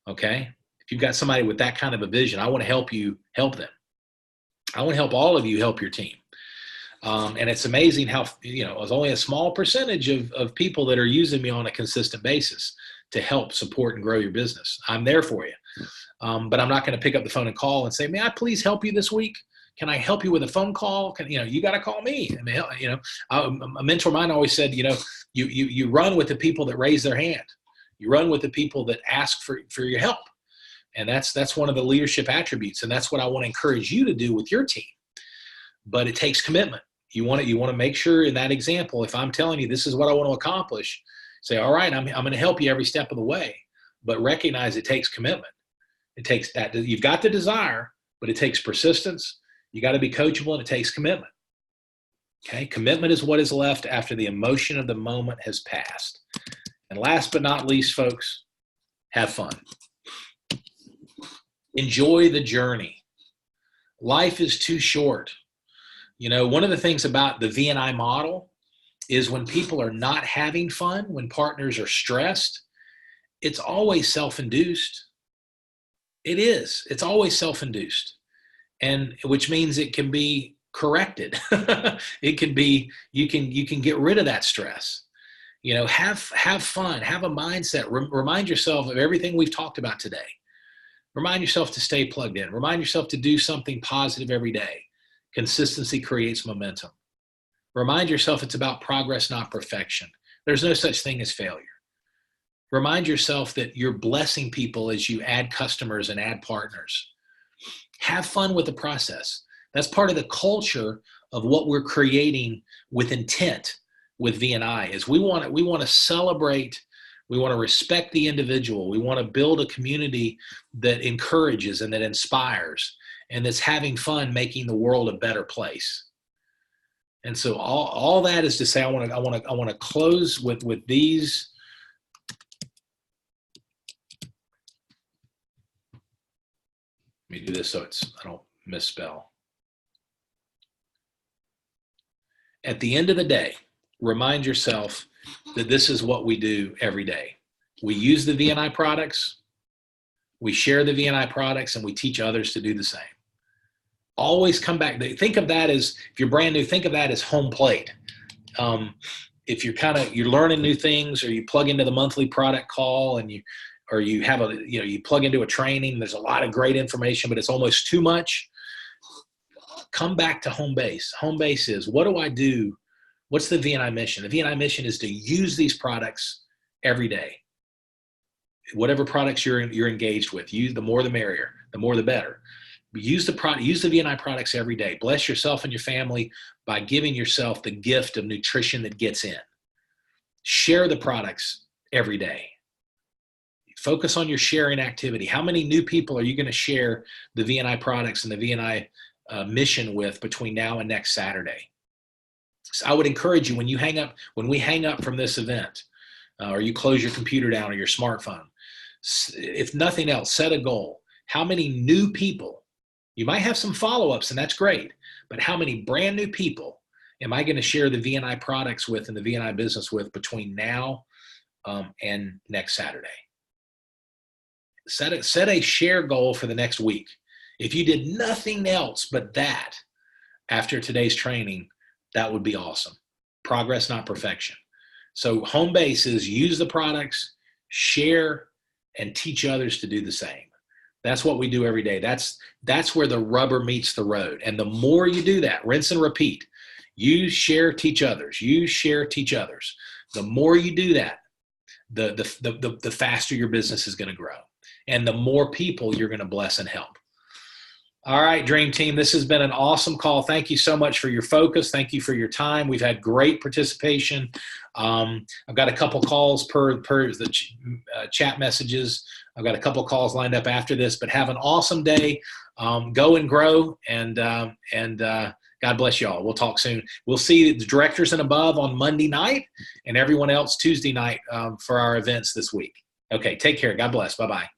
Okay? If you've got somebody with that kind of a vision, I want to help you help them. I want to help all of you help your team. And it's amazing how, it's only a small percentage of people that are using me on a consistent basis to help support and grow your business. I'm there for you. But I'm not going to pick up the phone and call and say, may I please help you this week? Can I help you with a phone call? You got to call me. I mean, a mentor of mine always said, you run with the people that raise their hand. You run with the people that ask for your help. And that's one of the leadership attributes. And that's what I want to encourage you to do with your team. But it takes commitment. You want to make sure in that example, if I'm telling you this is what I want to accomplish, say, all right, I'm going to help you every step of the way, but recognize it takes commitment. It takes that. You've got the desire, but it takes persistence. You got to be coachable, and it takes commitment. Okay. Commitment is what is left after the emotion of the moment has passed. And last but not least, folks, have fun. Enjoy the journey. Life is too short. You know, one of the things about the V&I model is when people are not having fun, when partners are stressed, it's always self-induced. It is. It's always self-induced. And which means it can be corrected. It can be, you can get rid of that stress. You know, have fun, have a mindset. Remind yourself of everything we've talked about today. Remind yourself to stay plugged in. Remind yourself to do something positive every day. Consistency creates momentum. Remind yourself it's about progress, not perfection. There's no such thing as failure. Remind yourself that you're blessing people as you add customers and add partners. Have fun with the process. That's part of the culture of what we're creating with intent with V&I is we want to celebrate. We want to respect the individual. We want to build a community that encourages and that inspires and that's having fun making the world a better place. And so all that is to say, I want to close with these. Let me do this so I don't misspell. At the end of the day, remind yourself that this is what we do every day. We use the V&I products, we share the V&I products, and we teach others to do the same. Always come back. Think of that as, if you're brand new, think of that as home plate. If you're learning new things, or you plug into the monthly product call and you plug into a training, there's a lot of great information, but it's almost too much. Come back to home base. Home base is, what do I do? What's the V&I mission? The V&I mission is to use these products every day. Whatever products you're engaged with, use the more the merrier, the more the better. Use the V&I products every day. Bless yourself and your family by giving yourself the gift of nutrition that gets in. Share the products every day. Focus on your sharing activity. How many new people are you going to share the V&I products and the V&I mission with between now and next Saturday? So I would encourage you, when we hang up from this event, or you close your computer down or your smartphone, if nothing else, set a goal. How many new people? You might have some follow-ups, and that's great, but how many brand new people am I going to share the V&I products with and the V&I business with between now and next Saturday? Set a share goal for the next week. If you did nothing else but that after today's training, that would be awesome. Progress, not perfection. So home base is use the products, share, and teach others to do the same. That's what we do every day. That's where the rubber meets the road. And the more you do that, rinse and repeat. You share, teach others. You share, teach others. The more you do that, the faster your business is going to grow. And the more people you're going to bless and help. All right, Dream Team, this has been an awesome call. Thank you so much for your focus. Thank you for your time. We've had great participation. I've got a couple calls per the chat messages. I've got a couple calls lined up after this, but have an awesome day. Go and grow, and God bless y'all. We'll talk soon. We'll see the directors and above on Monday night and everyone else Tuesday night for our events this week. Okay, take care. God bless. Bye-bye.